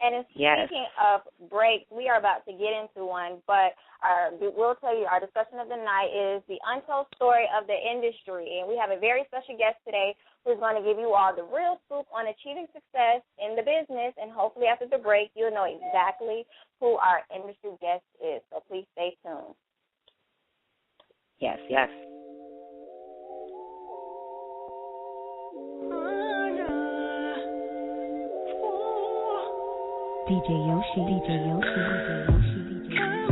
And speaking of breaks, we are about to get into one, but we'll tell you our discussion of the night is the untold story of the industry. And we have a very special guest today who's going to give you all the real scoop on achieving success in the business. And hopefully after the break, you'll know exactly who our industry guest is. So please stay tuned. Yes, yes. DJ Yoshe, DJ Yoshe, DJ Yoshe.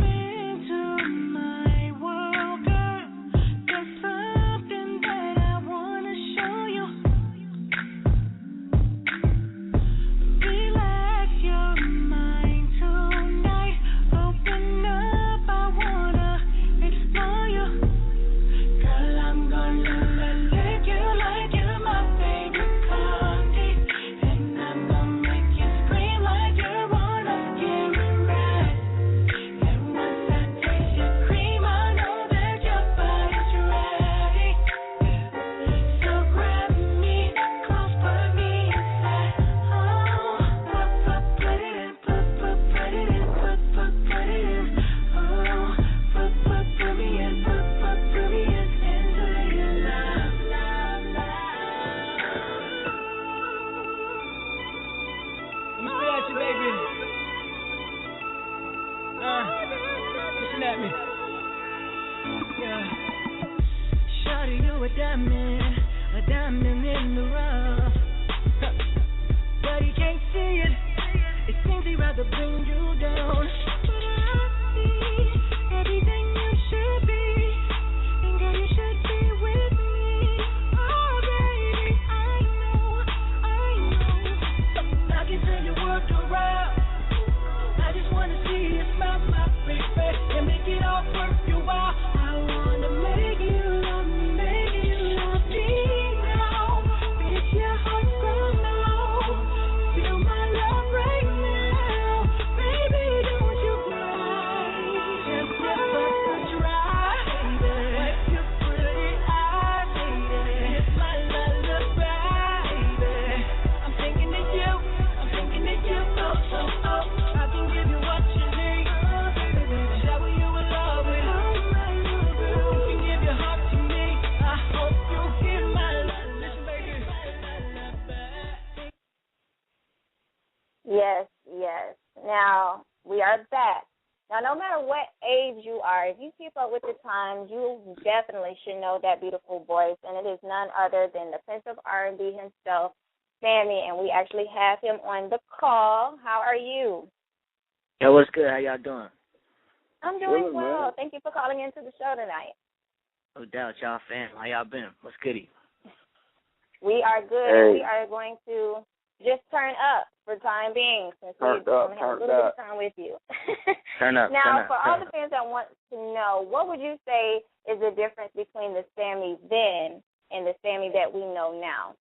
Yes. Now, we are back. Now, no matter what age you are, if you keep up with the times, you definitely should know that beautiful voice, and it is none other than the Prince of R&B himself, Sammie, and we actually have him on the call. How are you? Yo, what's good? How y'all doing? I'm doing well. Man. Thank you for calling into the show tonight. No doubt, y'all fam. How y'all been? What's goody? We are good. Hey. We are going to just turn up for time being, since we're going to have a little bit of time with you. Turn up. Now, for all the fans that want to know, what would you say is the difference between the Sammie then and the Sammie that we know now?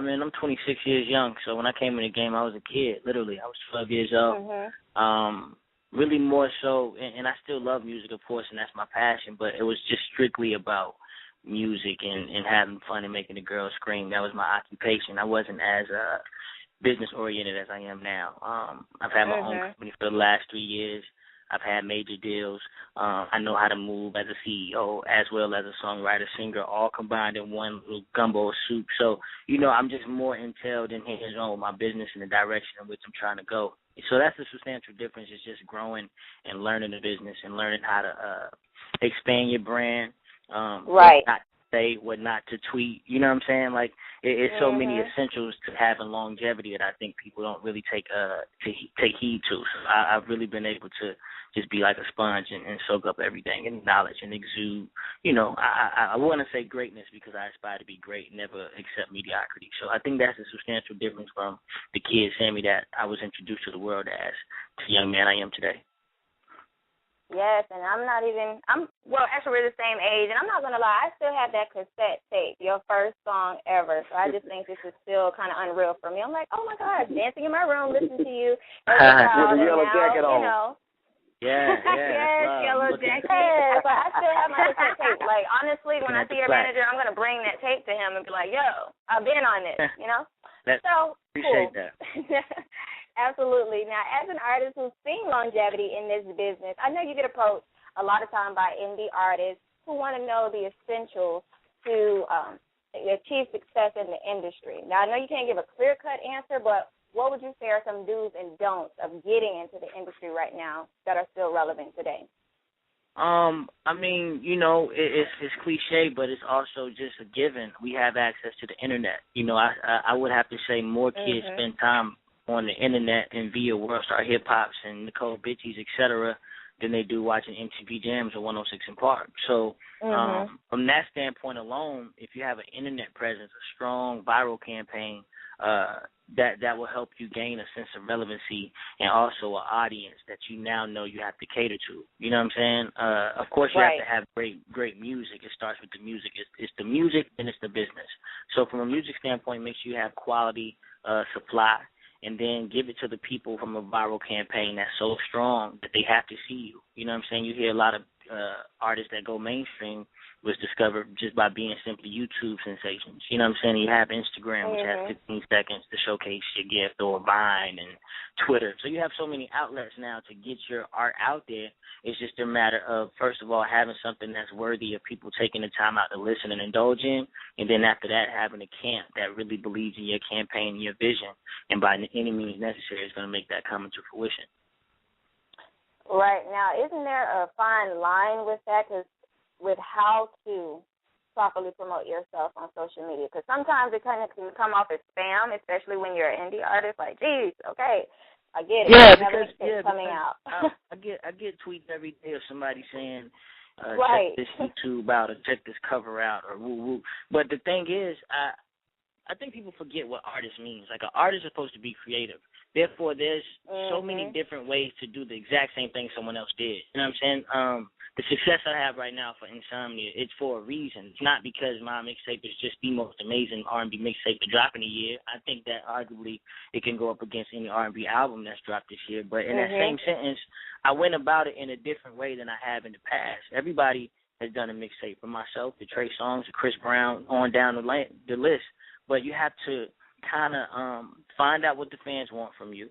Man, I'm 26 years young, so when I came in the game, I was a kid, literally. I was 12 years old. Mm-hmm. Really more so, and I still love music, of course, and that's my passion, but it was just strictly about music and having fun and making the girls scream. That was my occupation. I wasn't as business-oriented as I am now. I've had my own company for the last 3 years. I've had major deals. I know how to move as a CEO as well as a songwriter, singer, all combined in one little gumbo soup. So, I'm just more entailed in hands-on with my business and the direction in which I'm trying to go. So that's a substantial difference. It's just growing and learning the business and learning how to expand your brand. Right. What not to say, what not to tweet. You know what I'm saying? Like, it's so many essentials to having longevity that I think people don't really take heed to. So I've really been able to just be like a sponge and soak up everything and knowledge and exude. I want to say greatness because I aspire to be great, never accept mediocrity. So I think that's a substantial difference from the kid Sammie that I was introduced to the world as, to the young man I am today. Yes, and actually we're the same age, and I'm not going to lie, I still have that cassette tape, your first song ever, so I just think this is still kind of unreal for me. I'm like, oh, my God, dancing in my room, listening to you. With the yellow jacket on. Yeah, yes, yellow jacket. Yes, but I still have my cassette tape. Like, honestly, when I see your manager, I'm going to bring that tape to him and be like, yo, I've been on this, So, appreciate cool. That. Absolutely. Now, as an artist who's seen longevity in this business, I know you get approached a lot of time by indie artists who want to know the essentials to achieve success in the industry. Now, I know you can't give a clear-cut answer, but what would you say are some do's and don'ts of getting into the industry right now that are still relevant today? I mean, you know, it's cliche, but it's also just a given. We have access to the internet. You know, I would have to say more kids spend time on the internet and via World Star Hip Hops and Nicole Bitties, et cetera, than they do watching MTV Jams or 106 in Park. So from that standpoint alone, if you have an internet presence, a strong viral campaign, that will help you gain a sense of relevancy and also an audience that you now know you have to cater to. You know what I'm saying? Of course, you have to have great music. It starts with the music. It's the music, and it's the business. So from a music standpoint, make sure you have quality supply, and then give it to the people from a viral campaign that's so strong that they have to see you. You know what I'm saying? You hear a lot of artists that go mainstream was discovered just by being simply YouTube sensations. You know what I'm saying? You have Instagram, which has 15 seconds to showcase your gift, or Vine and Twitter. So you have so many outlets now to get your art out there. It's just a matter of, first of all, having something that's worthy of people taking the time out to listen and indulge in, and then after that, having a camp that really believes in your campaign and your vision, and by any means necessary is going to make that come into fruition. Right. Now, isn't there a fine line with that? With how to properly promote yourself on social media, because sometimes it kind of can come off as spam, especially when you're an indie artist. Like, geez, okay, I get it. Yeah, because coming out. I get tweets every day of somebody saying, check this YouTube out, or check this cover out, or woo woo. But the thing is, I think people forget what artist means. Like, an artist is supposed to be creative. Therefore, there's so many different ways to do the exact same thing someone else did. You know what I'm saying? The success I have right now for Insomnia, it's for a reason. It's not because my mixtape is just the most amazing R&B mixtape to drop in a year. I think that arguably it can go up against any R&B album that's dropped this year. But in that same sentence, I went about it in a different way than I have in the past. Everybody has done a mixtape, from myself to Trey Songz to Chris Brown, on down the list. But you have to kind of find out what the fans want from you.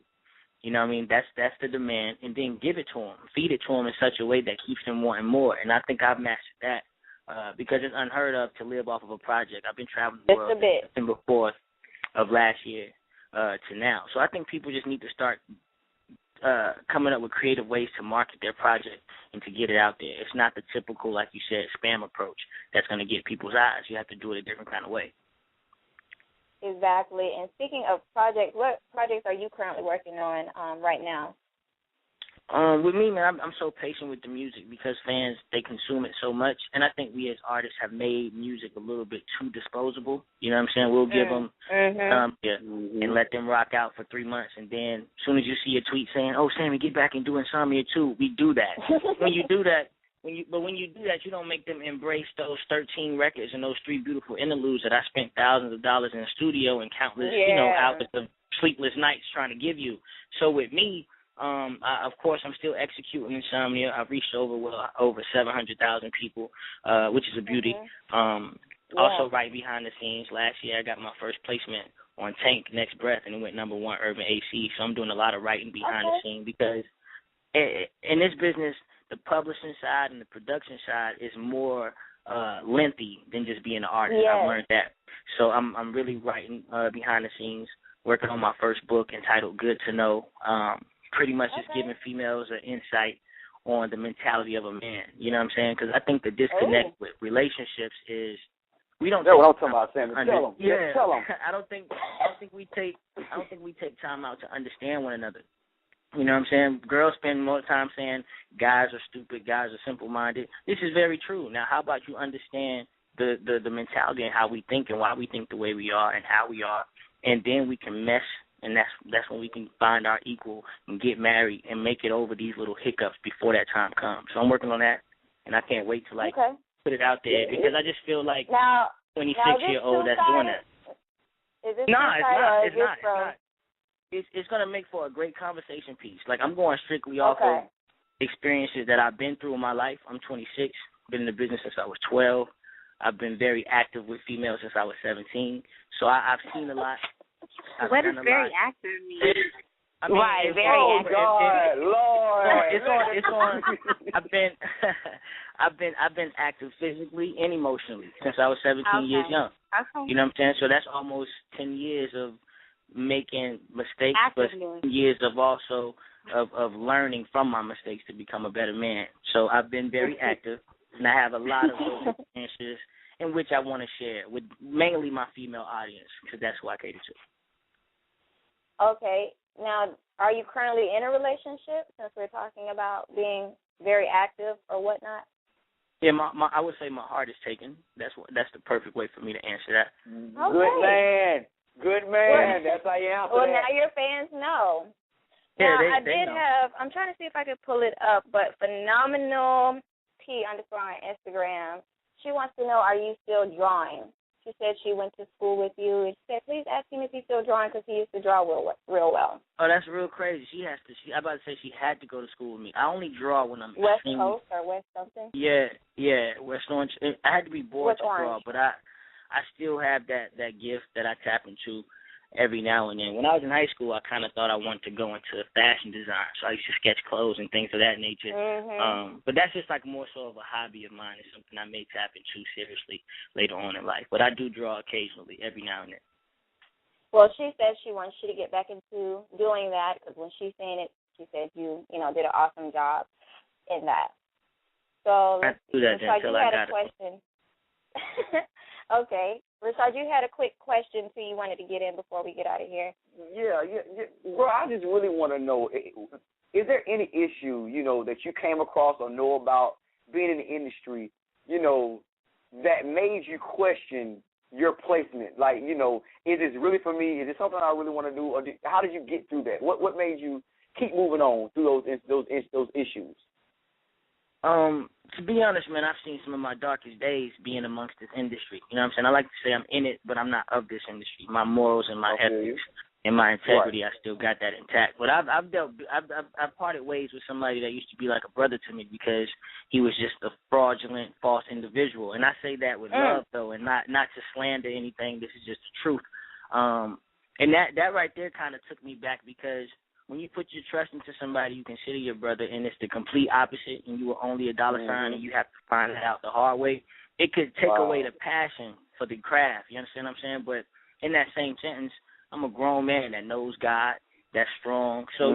You know what I mean? That's the demand, and then give it to them. Feed it to them in such a way that keeps them wanting more. And I think I've mastered that because it's unheard of to live off of a project. I've been traveling the world since December 4th of last year to now. So I think people just need to start coming up with creative ways to market their project and to get it out there. It's not the typical, like you said, spam approach that's going to get people's eyes. You have to do it a different kind of way. Exactly. And speaking of projects, what projects are you currently working on right now? With me, man, I'm so patient with the music because fans, they consume it so much. And I think we as artists have made music a little bit too disposable. You know what I'm saying? We'll give them and let them rock out for 3 months. And then as soon as you see a tweet saying, oh, Sammie, get back and do Insomnia too, we do that. When you do that, when you do that, you don't make them embrace those 13 records and those 3 beautiful interludes that I spent thousands of dollars in the studio and countless, hours of sleepless nights trying to give you. So with me, of course, I'm still executing Insomnia. I've reached over 700,000 people, which is a beauty. Also, right behind the scenes, last year I got my first placement on Tank Next Breath, and it went #1 Urban AC. So I'm doing a lot of writing behind the scenes because in this business, the publishing side and the production side is more lengthy than just being an artist. I've learned that. So I'm really writing behind the scenes, working on my first book entitled Good to Know. Pretty much just giving females an insight on the mentality of a man. You know what I'm saying? Because I think the disconnect with relationships is we don't. That's what I'm talking about, Sammie. Tell them. Yeah. Tell them. I don't think we take time out to understand one another. You know what I'm saying? Girls spend more time saying guys are stupid, guys are simple-minded. This is very true. Now, how about you understand the mentality and how we think and why we think the way we are and how we are, and then we can mesh, and that's when we can find our equal and get married and make it over these little hiccups before that time comes. So I'm working on that, and I can't wait to, put it out there because I just feel like 26-year-old that's doing that. Is this it's not. It's going to make for a great conversation piece. Like, I'm going strictly off of experiences that I've been through in my life. I'm 26, been in the business since I was 12. I've been very active with females since I was 17. So I've seen a lot. What does very active mean? I mean, right, very active. God, Lord. It's on. I've been active physically and emotionally since I was 17 years young. Okay. You know what I'm saying? So that's almost 10 years of making mistakes, Actively. but 10 years of also of learning from my mistakes to become a better man. So I've been very active, and I have a lot of those experiences in which I want to share with mainly my female audience, because that's who I cater to. Okay. Now, are you currently in a relationship, since we're talking about being very active or whatnot? Yeah, I would say my heart is taken. That's the perfect way for me to answer that. Okay. Good man. That's how you answer Well, that. now your fans know. Yeah, now, they know. I'm trying to see if I could pull it up, but Phenomenal P _ on Instagram, she wants to know, are you still drawing? She said she went to school with you, and she said, please ask him if he's still drawing because he used to draw real well. Oh, that's real crazy. I'm about to say she had to go to school with me. I only draw when I'm West Coast or West something? Yeah, West Orange. I had to be born West to Orange. draw, but I still have that gift that I tap into every now and then. When I was in high school, I kind of thought I wanted to go into fashion design, so I used to sketch clothes and things of that nature. Mm-hmm. But that's just like more so of a hobby of mine. It's something I may tap into seriously later on in life. But I do draw occasionally, every now and then. Well, she said she wants you to get back into doing that because when she's saying it, she said you did an awesome job in that. So I do that Rashaad, until you I had got a question. Okay. Rashaad, you had a quick question you wanted to get in before we get out of here. Yeah. Well, I just really want to know, is there any issue, that you came across or know about being in the industry, that made you question your placement? Like, is this really for me? Is it something I really want to do? Or how did you get through that? What made you keep moving on through those issues? To be honest, man, I've seen some of my darkest days being amongst this industry. You know what I'm saying? I like to say I'm in it, but I'm not of this industry. My morals and my ethics and my integrity, I still got that intact. But I've parted ways with somebody that used to be like a brother to me because he was just a fraudulent, false individual. And I say that with love, though, and not to slander anything. This is just the truth. And that right there kind of took me back because when you put your trust into somebody you consider your brother and it's the complete opposite and you were only a dollar sign and you have to find it out the hard way, it could take away the passion for the craft. You understand what I'm saying? But in that same sentence, I'm a grown man that knows God, that's strong. So,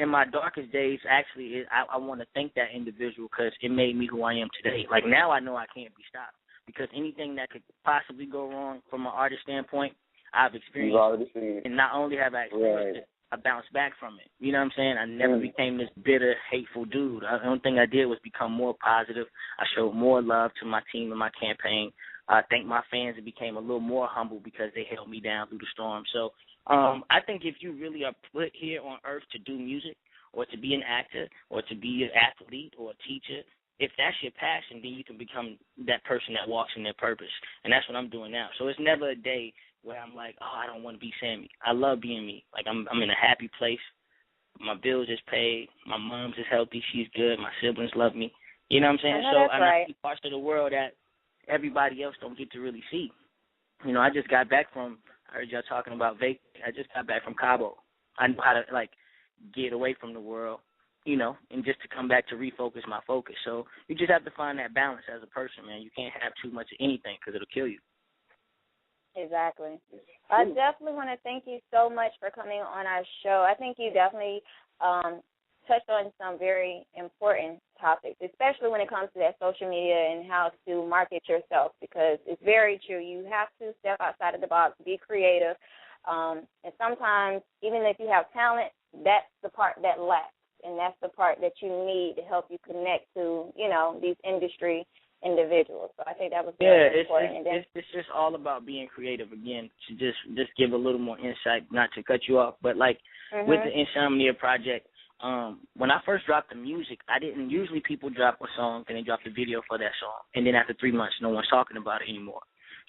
in my darkest days, actually, I want to thank that individual because it made me who I am today. Like, now I know I can't be stopped because anything that could possibly go wrong from an artist standpoint, I've experienced it. And not only have I experienced it, I bounced back from it. You know what I'm saying? I never became this bitter, hateful dude. The only thing I did was become more positive. I showed more love to my team and my campaign. I thanked my fans and became a little more humble because they held me down through the storm. So I think if you really are put here on earth to do music or to be an actor or to be an athlete or a teacher, if that's your passion, then you can become that person that walks in their purpose. And that's what I'm doing now. So it's never a day where I'm like, oh, I don't want to be Sammie. I love being me. Like, I'm in a happy place. My bills is paid. My mom's is healthy. She's good. My siblings love me. You know what I'm saying? I see parts of the world that everybody else don't get to really see. I just got back from, I heard y'all talking about vape. I just got back from Cabo. I know how to, get away from the world, and just to come back to refocus my focus. So you just have to find that balance as a person, man. You can't have too much of anything because it'll kill you. Exactly. I definitely want to thank you so much for coming on our show. I think you definitely touched on some very important topics, especially when it comes to that social media and how to market yourself, because it's very true. You have to step outside of the box, be creative, and sometimes even if you have talent, that's the part that lacks, and that's the part that you need to help you connect to, these industry individuals. So I think that was very important. It's just all about being creative. Again, to just give a little more insight, not to cut you off, but with the Insomnia project, when I first dropped the music, I didn't. Usually people drop a song and they drop the video for that song, and then after 3 months, no one's talking about it anymore.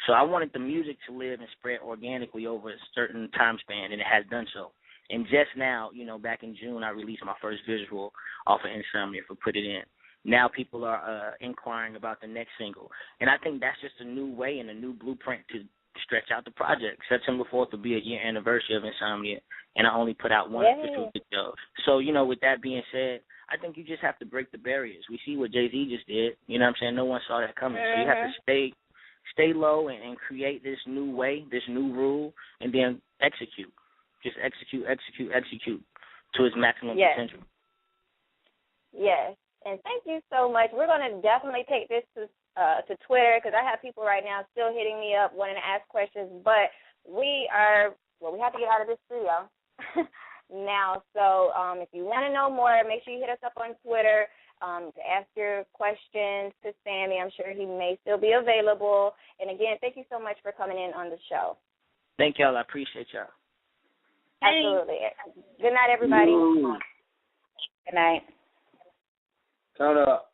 So I wanted the music to live and spread organically over a certain time span, and it has done so. And just now, back in June, I released my first visual off of Insomnia for Put It In. Now people are inquiring about the next single. And I think that's just a new way and a new blueprint to stretch out the project. September 4th will be a year anniversary of Insomnia. and I only put out one official video. So, you know, with that being said, I think you just have to break the barriers. We see what Jay-Z just did. You know what I'm saying? No one saw that coming. So you have to stay low and create this new way, this new rule, and then execute. Just execute to its maximum potential. Yes, and thank you so much. We're going to definitely take this to Twitter, because I have people right now still hitting me up wanting to ask questions, but we have to get out of this studio now. So if you want to know more, make sure you hit us up on Twitter to ask your questions to Sammie. I'm sure he may still be available. And again, thank you so much for coming in on the show. Thank y'all. I appreciate y'all. Absolutely. Good night, everybody. Ooh. Good night. Turn up.